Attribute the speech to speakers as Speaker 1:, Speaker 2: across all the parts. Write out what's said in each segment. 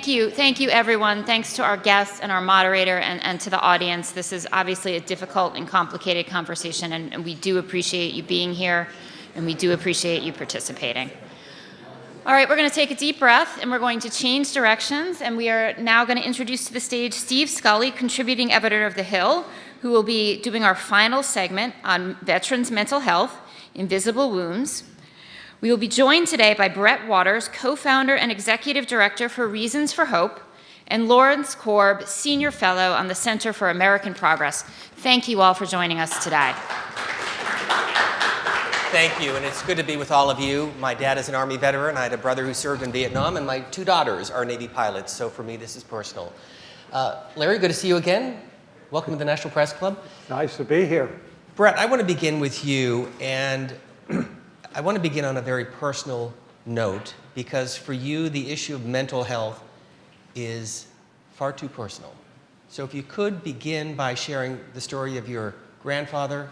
Speaker 1: Thank you, everyone. Thanks to our guests and our moderator and to the audience. This is obviously a difficult and complicated conversation, and we do appreciate you being here, and we do appreciate you participating. All right, we're going to take a deep breath, and we're going to change directions, and we are now going to introduce to the stage Steve Scully, contributing editor of The Hill, who will be doing our final segment on veterans' mental health, invisible wounds. We will be joined today by Brett Waters, co-founder and executive director for Reasons for Hope, and Lawrence Korb, senior fellow on the Center for American Progress. Thank you all for joining us today.
Speaker 2: Thank you, and it's good to be with all of you. My dad is an Army veteran. I had a brother who served in Vietnam, and my 2 daughters are Navy pilots, so for me this is personal. Larry, good to see you again. Welcome to the National Press Club.
Speaker 3: Nice to be here.
Speaker 2: Brett, I want to begin with you, and I want to begin on a very personal note, because for you the issue of mental health is far too personal. So if you could begin by sharing the story of your grandfather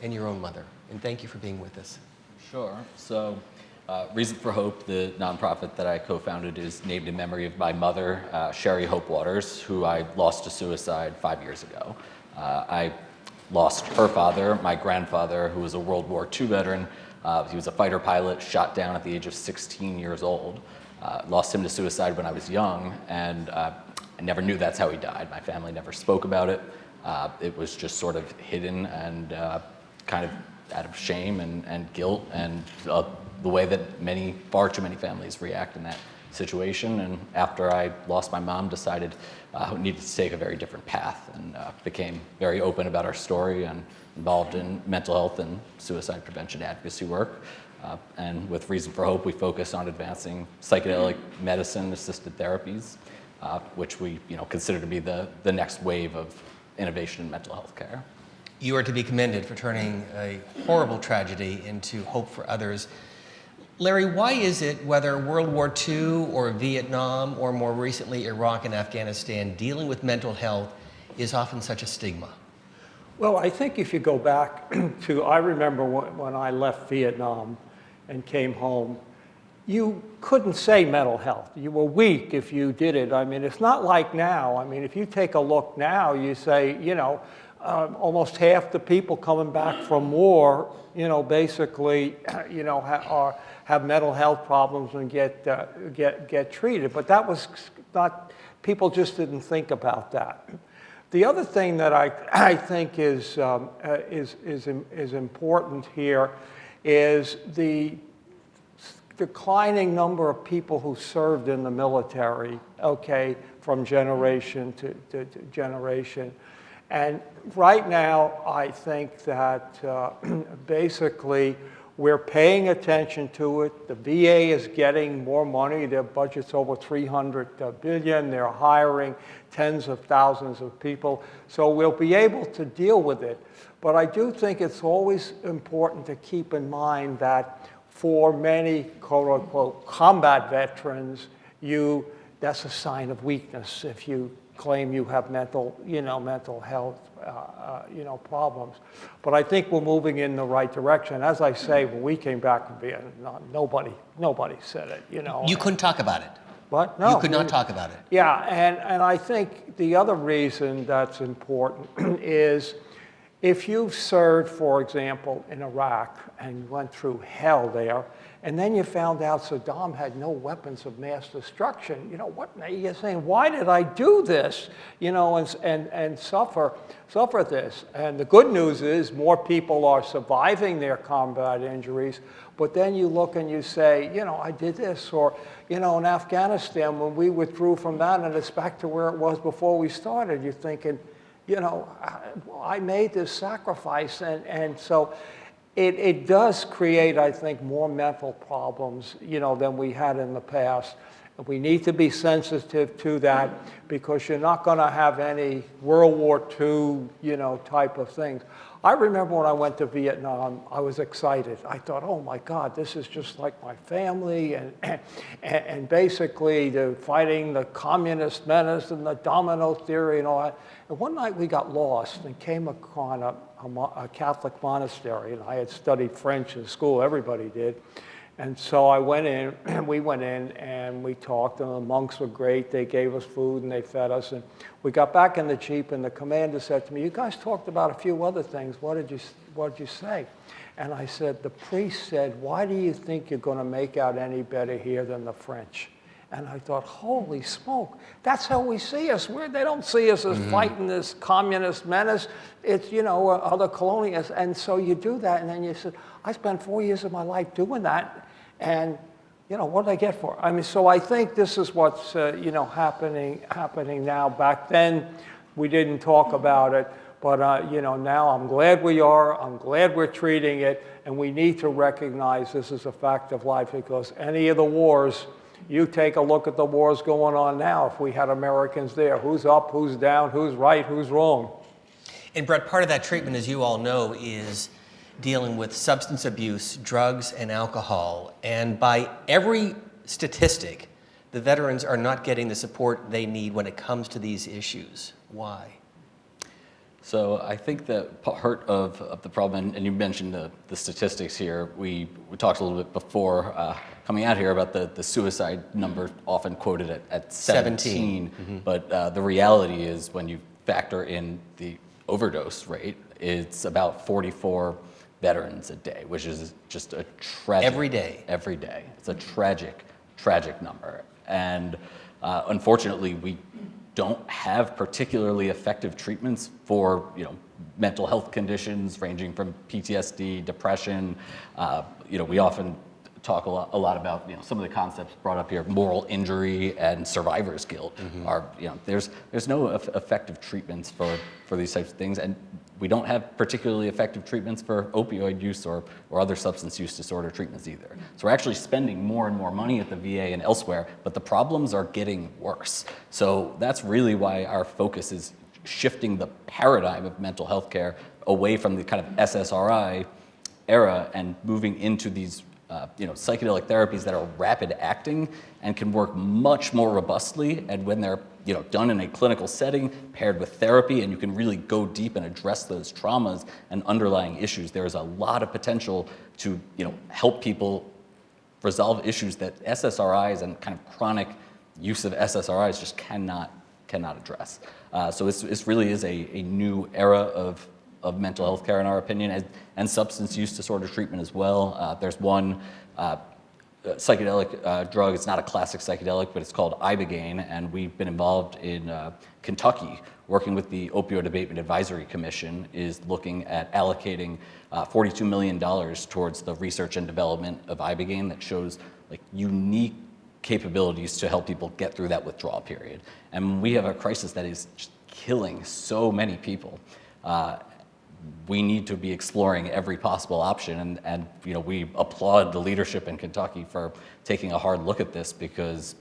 Speaker 2: and your own mother. And thank you for being with us.
Speaker 4: Sure. So Reason for Hope, the nonprofit that I co-founded, is named in memory of my mother, Sherry Hope Waters, who I lost to suicide 5 years ago. I lost her father, my grandfather, who was a World War II veteran. He was a fighter pilot, shot down at the age of 16 years old. Lost him to suicide when I was young, and I never knew that's how he died. My family never spoke about it. It was just sort of hidden and kind of out of shame and guilt and the way that far too many families react in that situation. And after I lost my mom, decided I needed to take a very different path, and became very open about our story and involved in mental health and suicide prevention advocacy work. And with Reason for Hope, we focus on advancing psychedelic medicine-assisted therapies, which we consider to be the next wave of innovation in mental health care.
Speaker 2: You are to be commended for turning a horrible tragedy into hope for others. Larry, why is it, whether World War II or Vietnam or more recently Iraq and Afghanistan, dealing with mental health is often such a stigma?
Speaker 3: Well, I think if you go back to, I remember when I left Vietnam and came home, you couldn't say mental health. You were weak if you did it. I mean, it's not like now. I mean, if you take a look now, you say, almost half the people coming back from war, basically, have mental health problems and get treated. But that was not, people just didn't think about that. The other thing that I think is important here is the declining number of people who served in the military, from generation to generation. And right now, I think that basically we're paying attention to it. The VA is getting more money. Their budget's over $300 billion. They're hiring tens of thousands of people. So we'll be able to deal with it. But I do think it's always important to keep in mind that for many, quote unquote, combat veterans, that's a sign of weakness if you claim you have mental health, problems. But I think we're moving in the right direction. As I say, when we came back from Vietnam, nobody said it,
Speaker 2: You couldn't talk about it.
Speaker 3: What? No.
Speaker 2: You could not talk about it.
Speaker 3: Yeah, and I think the other reason that's important is if you've served, for example, in Iraq and went through hell there, and then you found out Saddam had no weapons of mass destruction, what you're saying, why did I do this? And suffer this. And the good news is more people are surviving their combat injuries, but then you look and you say, I did this, or, in Afghanistan, when we withdrew from that and it's back to where it was before we started, you're thinking, I made this sacrifice, and so it does create, I think, more mental problems, than we had in the past. We need to be sensitive to that because you're not going to have any World War II, type of things. I remember when I went to Vietnam, I was excited. I thought, oh my God, this is just like my family, and basically fighting the communist menace and the domino theory and all that. And one night we got lost and came upon a Catholic monastery, and I had studied French in school, everybody did. And so I went in, and we went in, and we talked, and the monks were great. They gave us food, and they fed us. And we got back in the Jeep, and the commander said to me, "You guys talked about a few other things. What did you say?" And I said, "The priest said, 'Why do you think you're going to make out any better here than the French?'" And I thought, holy smoke, that's how we see us. They don't see us as fighting this communist menace. It's, other colonialists. And so you do that, and then you said, I spent 4 years of my life doing that, and, what did I get for it? I mean, so I think this is what's, happening now. Back then, we didn't talk about it, but, now I'm glad we are. I'm glad we're treating it, and we need to recognize this is a fact of life, because any of the wars, you take a look at the wars going on now, if we had Americans there, who's up, who's down, who's right, who's wrong.
Speaker 2: And Brett, part of that treatment, as you all know, is dealing with substance abuse, drugs, and alcohol. And by every statistic, the veterans are not getting the support they need when it comes to these issues. Why?
Speaker 4: So I think that part of the problem, and you mentioned the statistics here, we talked a little bit before coming out here about the suicide number often quoted at 17.
Speaker 2: Mm-hmm.
Speaker 4: But the reality is when you factor in the overdose rate, it's about 44 veterans a day, which is just a tragic...
Speaker 2: Every day?
Speaker 4: Every day. It's a tragic, tragic number. And unfortunately, we don't have particularly effective treatments for, mental health conditions ranging from PTSD, depression. We often talk a lot about, some of the concepts brought up here, moral injury and survivor's guilt. Are, there's no effective treatments for these types of things, and we don't have particularly effective treatments for opioid use or other substance use disorder treatments either. So we're actually spending more and more money at the VA and elsewhere, but the problems are getting worse. So that's really why our focus is shifting the paradigm of mental health care away from the kind of SSRI era and moving into these psychedelic therapies that are rapid acting and can work much more robustly, and when they're done in a clinical setting paired with therapy, and you can really go deep and address those traumas and underlying issues, there is a lot of potential to help people resolve issues that SSRIs and kind of chronic use of SSRIs just cannot address. So this really is a new era of mental health care, in our opinion, and substance use disorder treatment as well. There's one psychedelic drug. It's not a classic psychedelic, but it's called Ibogaine, and we've been involved in Kentucky, working with the Opioid Abatement Advisory Commission, is looking at allocating $42 million towards the research and development of Ibogaine that shows unique capabilities to help people get through that withdrawal period. And we have a crisis that is just killing so many people. We need to be exploring every possible option, and we applaud the leadership in Kentucky for taking a hard look at this, because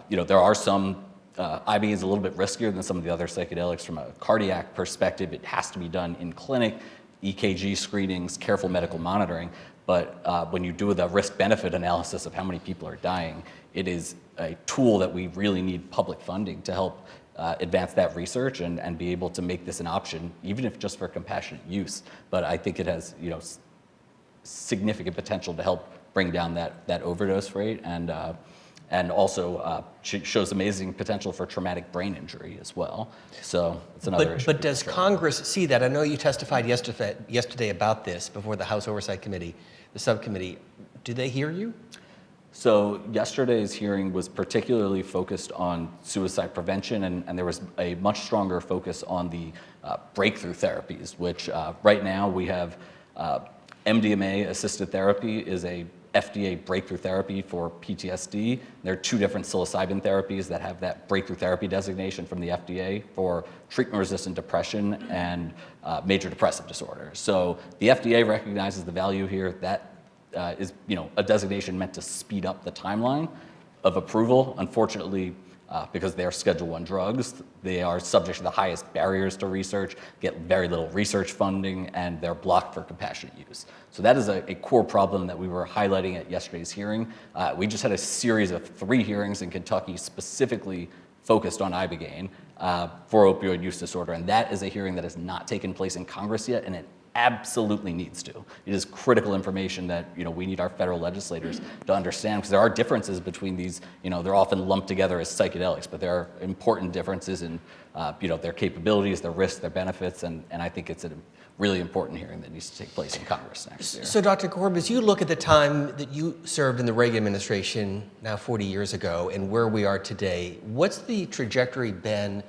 Speaker 4: there are some Ibogaine is a little bit riskier than some of the other psychedelics from a cardiac perspective. It has to be done in clinic, EKG screenings, careful medical monitoring. But when you do the risk-benefit analysis of how many people are dying, it is a tool that we really need public funding to help advance that research and be able to make this an option, even if just for compassionate use. But I think it has significant potential to help bring down that overdose rate, and also shows amazing potential for traumatic brain injury as well. So it's another issue.
Speaker 2: But does Congress see that? I know you testified yesterday about this before the House Oversight Committee, the subcommittee. Do they hear you?
Speaker 4: So yesterday's hearing was particularly focused on suicide prevention, and there was a much stronger focus on the breakthrough therapies, which right now we have MDMA-assisted therapy is a FDA breakthrough therapy for PTSD. There are two different psilocybin therapies that have that breakthrough therapy designation from the FDA for treatment-resistant depression and major depressive disorder. So the FDA recognizes the value here. That is a designation meant to speed up the timeline of approval. Unfortunately, because they are Schedule I drugs, they are subject to the highest barriers to research, get very little research funding, and they're blocked for compassionate use. So that is a core problem that we were highlighting at yesterday's hearing. We just had a series of 3 hearings in Kentucky specifically focused on Ibogaine for opioid use disorder, and that is a hearing that has not taken place in Congress yet, and it absolutely needs to. It is critical information that we need our federal legislators to understand, because there are differences between these. They're often lumped together as psychedelics, but there are important differences in their capabilities, their risks, their benefits, and I think it's a really important hearing that needs to take place in Congress next year.
Speaker 2: So, Dr. Korb, as you look at the time that you served in the Reagan administration now 40 years ago and where we are today, what's the trajectory been?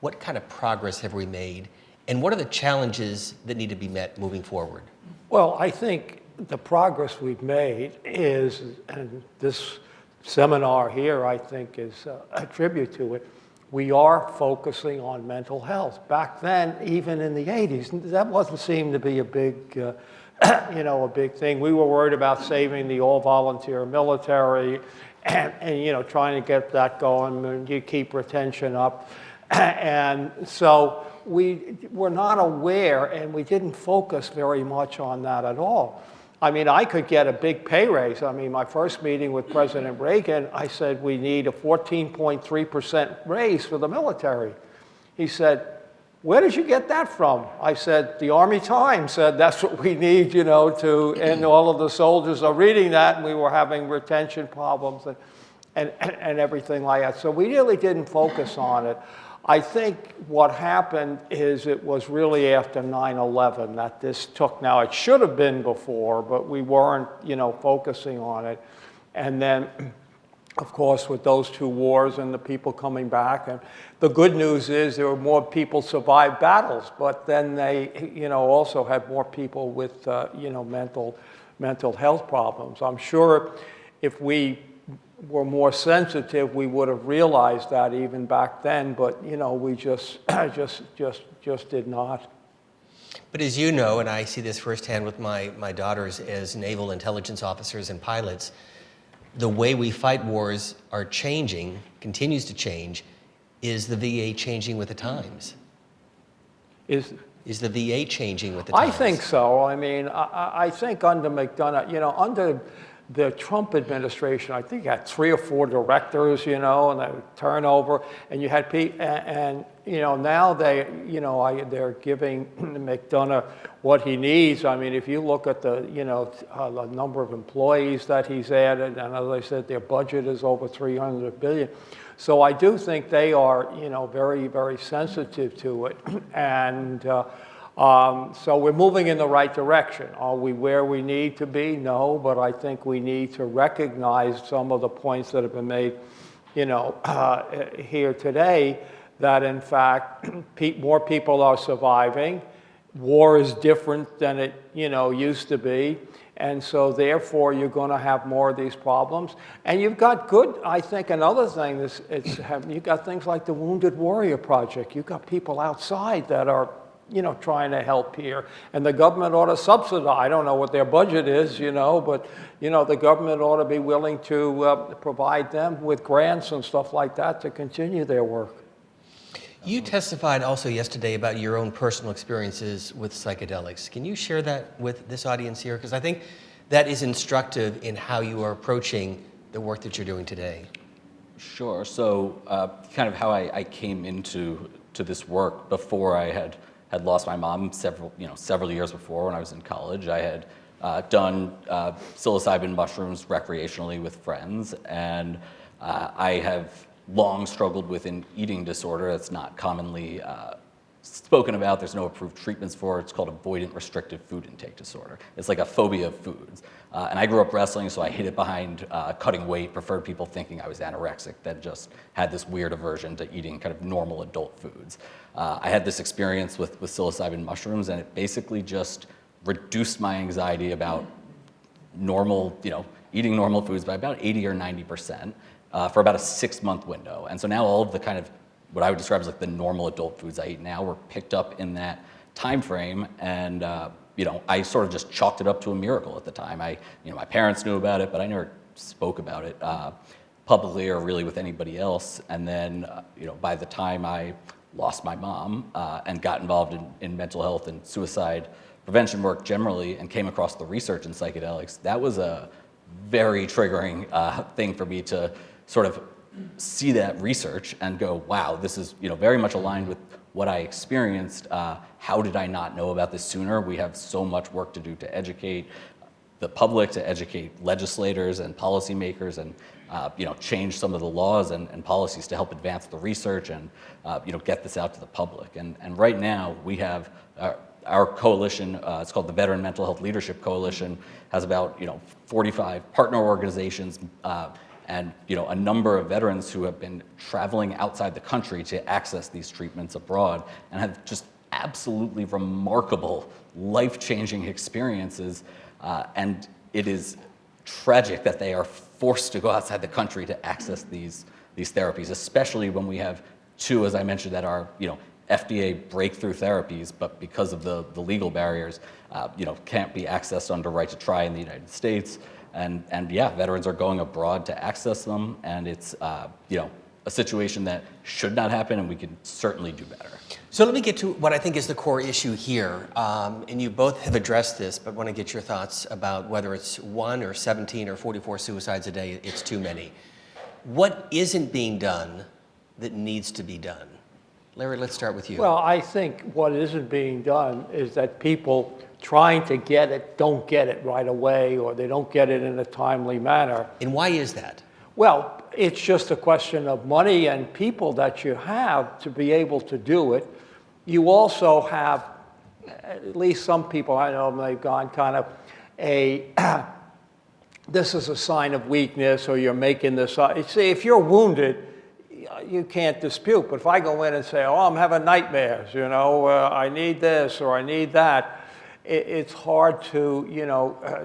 Speaker 2: What kind of progress have we made? And what are the challenges that need to be met moving forward?
Speaker 3: Well, I think the progress we've made is, and this seminar here, I think, is a tribute to it, we are focusing on mental health. Back then, even in the 80s, that wasn't seem to be a big, a big thing. We were worried about saving the all-volunteer military and trying to get that going, and you keep retention up. And so we were not aware, and we didn't focus very much on that at all. I mean, I could get a big pay raise. I mean, my first meeting with President Reagan, I said we need a 14.3% raise for the military. He said, where did you get that from? I said, the Army Times said that's what we need, and all of the soldiers are reading that, and we were having retention problems and everything like that. So we really didn't focus on it. I think what happened is it was really after 9/11 that this took. Now, it should have been before, but we weren't, focusing on it. And then, of course, with those two wars and the people coming back, and the good news is there were more people survived battles, but then they, also had more people with, mental health problems. I'm sure if we were more sensitive, we would have realized that even back then, but we just did not.
Speaker 2: But as you know, and I see this firsthand with my daughters as naval intelligence officers and pilots, the way we fight wars are changing, continues to change. Is the VA changing with the times? Is the VA changing with the times?
Speaker 3: I think so. I mean, I think under McDonough, under the Trump administration, I think, had 3 or 4 directors, and they would turn over, and you had people, and now they're giving McDonough what he needs. I mean, if you look at the the number of employees that he's added, and as I said, their budget is over $300 billion. So I do think they are, very, very sensitive to it, and so we're moving in the right direction. Are we where we need to be? No, but I think we need to recognize some of the points that have been made, here today, that in fact, more people are surviving. War is different than it, used to be. And so therefore, you're going to have more of these problems. And you've got I think another thing is, you've got things like the Wounded Warrior Project. You've got people outside that are trying to help here. And the government ought to subsidize. I don't know what their budget is, but, the government ought to be willing to provide them with grants and stuff like that to continue their work.
Speaker 2: You testified also yesterday about your own personal experiences with psychedelics. Can you share that with this audience here? Because I think that is instructive in how you are approaching the work that you're doing today.
Speaker 4: Sure. So kind of how I came into this work before I had lost my mom several years before, when I was in college. I had done psilocybin mushrooms recreationally with friends, and I have long struggled with an eating disorder that's not commonly spoken about. There's no approved treatments for it. It's called avoidant restrictive food intake disorder. It's like a phobia of foods. And I grew up wrestling, so I hid it behind cutting weight, preferred people thinking I was anorexic, that just had this weird aversion to eating kind of normal adult foods. I had this experience with psilocybin mushrooms, and it basically just reduced my anxiety about normal, eating normal foods by about 80 or 90%. For about a 6-month window. And so now all of the kind of what I would describe as like the normal adult foods I eat now were picked up in that time frame. And I sort of just chalked it up to a miracle at the time. My parents knew about it, but I never spoke about it publicly or really with anybody else. And then by the time I lost my mom and got involved in mental health and suicide prevention work generally, and came across the research in psychedelics, that was a very triggering thing for me to sort of see that research and go, wow, this is very much aligned with what I experienced, how did I not know about this sooner? We have so much work to do to educate the public, to educate legislators and policymakers, and change some of the laws and policies to help advance the research and get this out to the public. And right now we have our coalition, it's called the Veteran Mental Health Leadership Coalition, has about 45 partner organizations and a number of veterans who have been traveling outside the country to access these treatments abroad and have just absolutely remarkable, life-changing experiences. And it is tragic that they are forced to go outside the country to access these therapies, especially when we have two, as I mentioned, that are FDA breakthrough therapies, but because of the legal barriers, can't be accessed under right to try in the United States. And veterans are going abroad to access them, and it's a situation that should not happen, and we can certainly do better.
Speaker 2: So let me get to what I think is the core issue here, and you both have addressed this, but want to get your thoughts about whether it's 1 or 17 or 44 suicides a day, it's too many. What isn't being done that needs to be done? Larry, let's start with you.
Speaker 3: Well, I think what isn't being done is that people trying to get it don't get it right away, or they don't get it in a timely manner.
Speaker 2: And why is that?
Speaker 3: Well, it's just a question of money and people that you have to be able to do it. You also have, at least some people I know, they've gone kind of this is a sign of weakness, or you're making this up. See, if you're wounded, you can't dispute. But if I go in and say, oh, I'm having nightmares, I need this or I need that, it's hard to,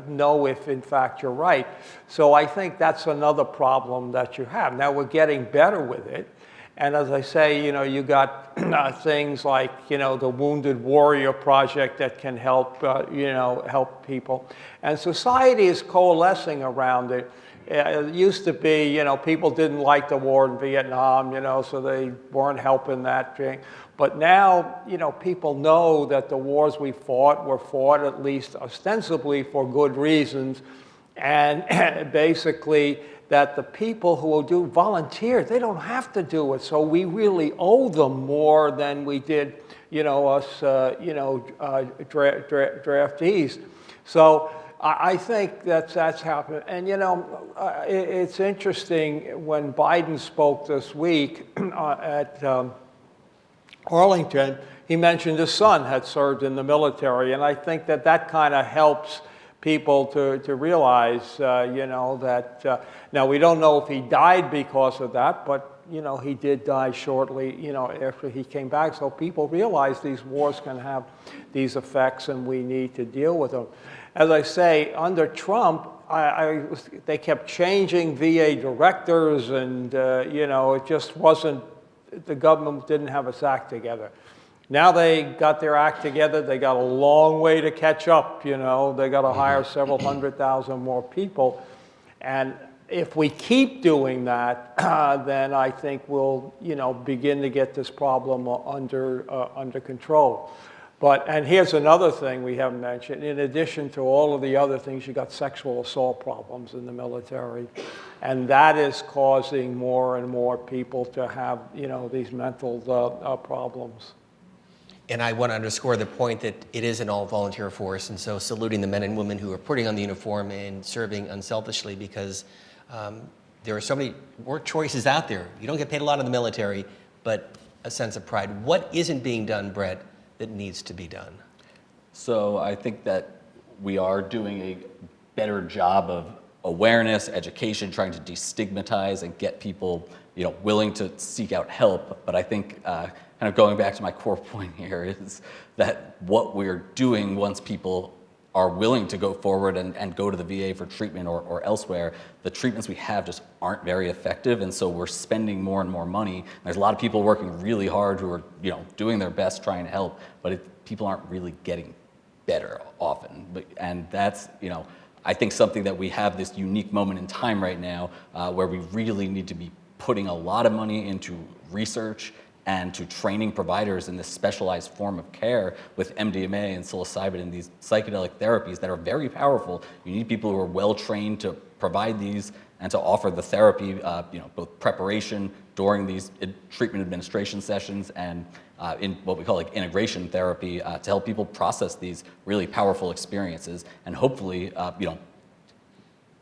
Speaker 3: know if in fact you're right. So I think that's another problem that you have. Now we're getting better with it. And as I say, you got things like, the Wounded Warrior Project that can help, help people. And society is coalescing around it. It used to be, people didn't like the war in Vietnam, so they weren't helping that thing. But now, people know that the wars we fought were fought at least ostensibly for good reasons. And basically that the people who will do volunteer, they don't have to do it. So we really owe them more than we did, us, draftees. So I think that's happened. And, it's interesting when Biden spoke this week at Arlington, he mentioned his son had served in the military. And I think that kind of helps people to realize, that, now we don't know if he died because of that, but, he did die shortly, after he came back. So people realize these wars can have these effects and we need to deal with them. As I say, under Trump, they kept changing VA directors and, it just wasn't, the government didn't have its act together. Now they got their act together. They got a long way to catch up, They got to hire several 100,000 more people. And if we keep doing that, then I think we'll, begin to get this problem under control. And here's another thing we haven't mentioned. In addition to all of the other things, you got sexual assault problems in the military. And that is causing more and more people to have, these mental problems.
Speaker 2: And I want to underscore the point that it is an all-volunteer force, and so saluting the men and women who are putting on the uniform and serving unselfishly, because there are so many work choices out there. You don't get paid a lot in the military, but a sense of pride. What isn't being done, Brett, that needs to be done?
Speaker 4: So I think that we are doing a better job of awareness, education, trying to destigmatize and get people, willing to seek out help. But I think kind of going back to my core point here is that what we're doing once people are willing to go forward and go to the VA for treatment or elsewhere, the treatments we have just aren't very effective, and so we're spending more and more money. There's a lot of people working really hard who are, doing their best trying to help, but people aren't really getting better often. And that's, I think something that we have this unique moment in time right now where we really need to be putting a lot of money into research and to training providers in this specialized form of care with MDMA and psilocybin and these psychedelic therapies that are very powerful. You need people who are well trained to provide these and to offer the therapy, both preparation, during these treatment administration sessions and in what we call like integration therapy to help people process these really powerful experiences and hopefully,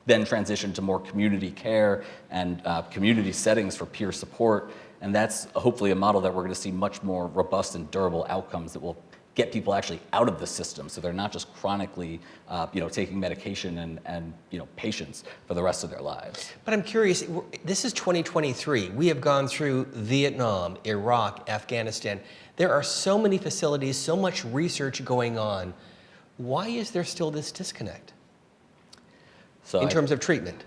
Speaker 4: then transition to more community care and community settings for peer support. And that's hopefully a model that we're going to see much more robust and durable outcomes that will get people actually out of the system, so they're not just chronically, taking medication and patients for the rest of their lives.
Speaker 2: But I'm curious, this is 2023. We have gone through Vietnam, Iraq, Afghanistan. There are so many facilities, so much research going on. Why is there still this disconnect in terms of treatment?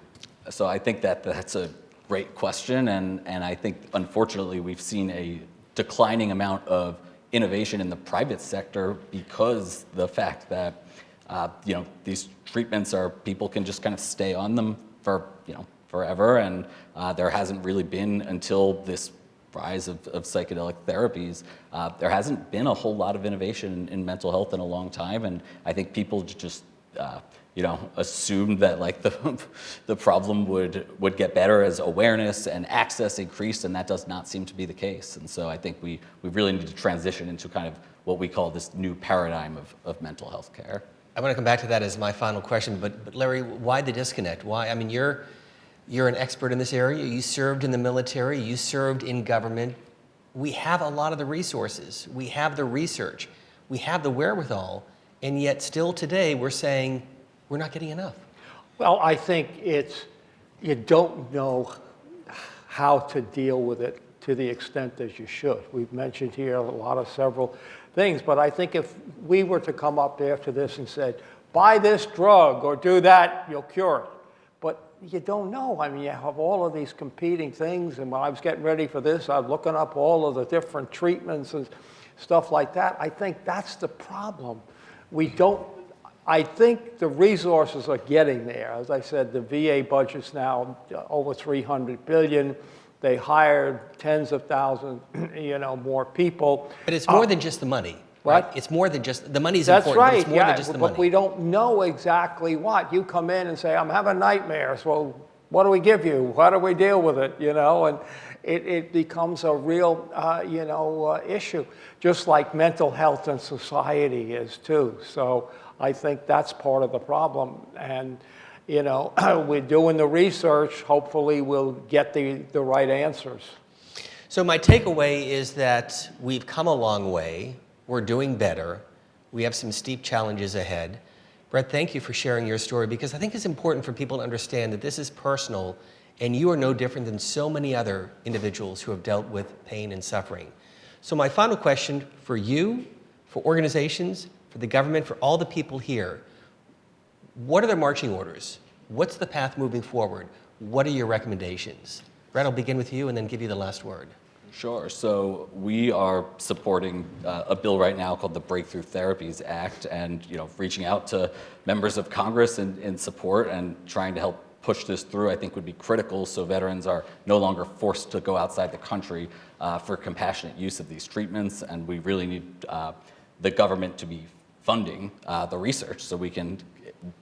Speaker 4: So I think that's a great question, and I think unfortunately we've seen a declining amount of innovation in the private sector because the fact that these treatments people can just kind of stay on them for forever, and there hasn't really been, until this rise of psychedelic therapies, there hasn't been a whole lot of innovation in mental health in a long time, and I think people just assumed that like the problem would get better as awareness and access increased, and that does not seem to be the case. And so I think we really need to transition into kind of what we call this new paradigm of mental health care.
Speaker 2: I want to come back to that as my final question, but Larry, why the disconnect? Why? I mean, you're an expert in this area. You served in the military. You served in government. We have a lot of the resources. We have the research. We have the wherewithal, and yet still today we're saying we're not getting enough.
Speaker 3: Well, I think you don't know how to deal with it to the extent as you should. We've mentioned here several things, but I think if we were to come up after this and said, buy this drug or do that, you'll cure it. But you don't know. I mean, you have all of these competing things, and when I was getting ready for this, I was looking up all of the different treatments and stuff like that. I think that's the problem. I think the resources are getting there. As I said, the VA budget's now over $300 billion. They hired tens of thousands, more people.
Speaker 2: But it's more than just the money.
Speaker 3: What?
Speaker 2: Right? It's more than just the money's
Speaker 3: That's
Speaker 2: important.
Speaker 3: right.
Speaker 2: But it's more than just the money.
Speaker 3: But we don't know exactly what. You come in and say, I'm having nightmares. Well, what do we give you? How do we deal with it? And it becomes a real, issue, just like mental health in society is too. So I think that's part of the problem. And, we're doing the research. Hopefully we'll get the right answers.
Speaker 2: So my takeaway is that we've come a long way. We're doing better. We have some steep challenges ahead. Brett, thank you for sharing your story, because I think it's important for people to understand that this is personal, and you are no different than so many other individuals who have dealt with pain and suffering. So my final question for you, for organizations, for the government, for all the people here, what are their marching orders? What's the path moving forward? What are your recommendations? Brett, I'll begin with you and then give you the last word.
Speaker 4: Sure. So we are supporting a bill right now called the Breakthrough Therapies Act, and reaching out to members of Congress in support and trying to help push this through, I think, would be critical, so veterans are no longer forced to go outside the country for compassionate use of these treatments. And we really need the government to be funding the research so we can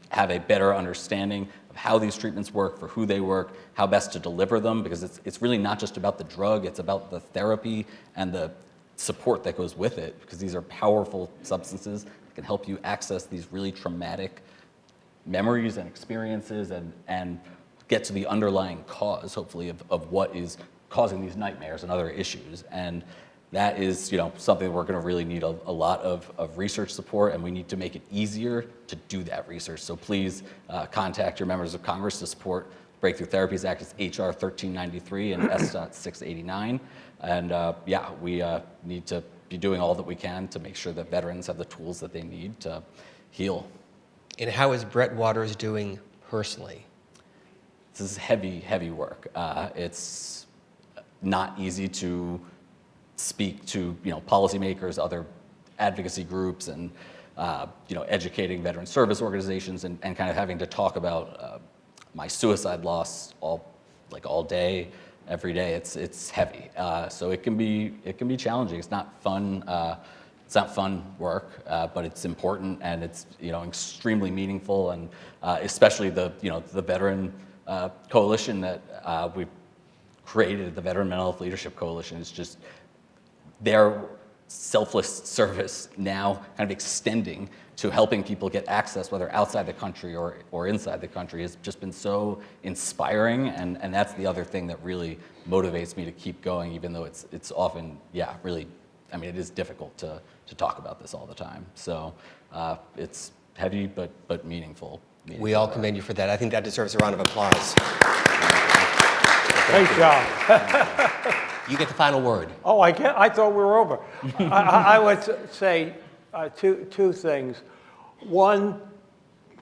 Speaker 4: have a better understanding of how these treatments work, for who they work, how best to deliver them, because it's really not just about the drug, it's about the therapy and the support that goes with it, because these are powerful substances that can help you access these really traumatic memories and experiences and get to the underlying cause, hopefully, of what is causing these nightmares and other issues. And that is, something we're going to really need a lot of research support, and we need to make it easier to do that research. So please contact your members of Congress to support Breakthrough Therapies Act. It's HR 1393 and S.689. And we need to be doing all that we can to make sure that veterans have the tools that they need to heal.
Speaker 2: And how is Brett Waters doing personally?
Speaker 4: This is heavy, heavy work. It's not easy to speak to policymakers, other advocacy groups, and educating veteran service organizations, and kind of having to talk about my suicide loss all day, every day. It's heavy, so it can be challenging. It's not fun. It's not fun work, but it's important, and it's extremely meaningful, and especially the veteran coalition that we've created the Veteran Mental Health Leadership Coalition is just their selfless service now kind of extending to helping people get access, whether outside the country or inside the country, has just been so inspiring. And that's the other thing that really motivates me to keep going, even though it's often, really, I mean, it is difficult to talk about this all the time. So it's heavy, but meaningful.
Speaker 2: We all commend you for that. I think that deserves a round of applause.
Speaker 3: Great job.
Speaker 2: You get the final word.
Speaker 3: Oh, I thought we were over. I would say two things. One,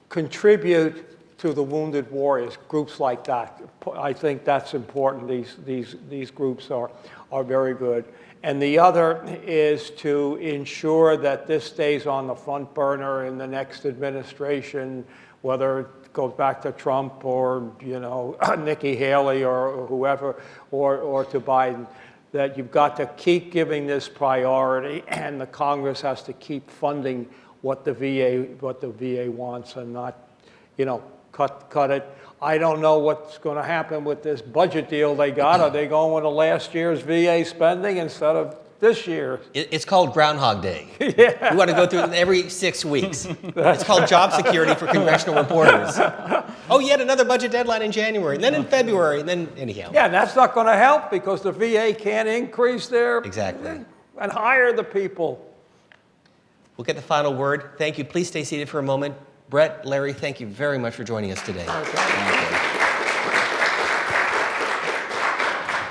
Speaker 3: contribute to the wounded warriors, groups like that. I think that's important. These groups are very good. And the other is to ensure that this stays on the front burner in the next administration, whether it goes back to Trump or, Nikki Haley or whoever, or to Biden, that you've got to keep giving this priority, and the Congress has to keep funding what the VA wants, and not, cut it. I don't know what's going to happen with this budget deal they got. Are they going with the last year's VA spending instead of this year?
Speaker 2: It's called Groundhog Day. Yeah. You want to go through it every 6 weeks. It's called job security for congressional reporters. Oh, yet another budget deadline in January, and then in February, and then anyhow.
Speaker 3: Yeah, and that's not going to help because the VA can't increase their...
Speaker 2: Exactly.
Speaker 3: And hire the people.
Speaker 2: We'll get the final word. Thank you. Please stay seated for a moment. Brett, Larry, thank you very much for joining us today.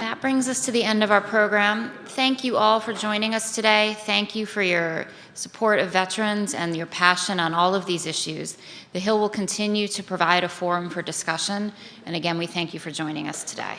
Speaker 1: That brings us to the end of our program. Thank you all for joining us today. Thank you for your support of veterans and your passion on all of these issues. The Hill will continue to provide a forum for discussion. And again, we thank you for joining us today.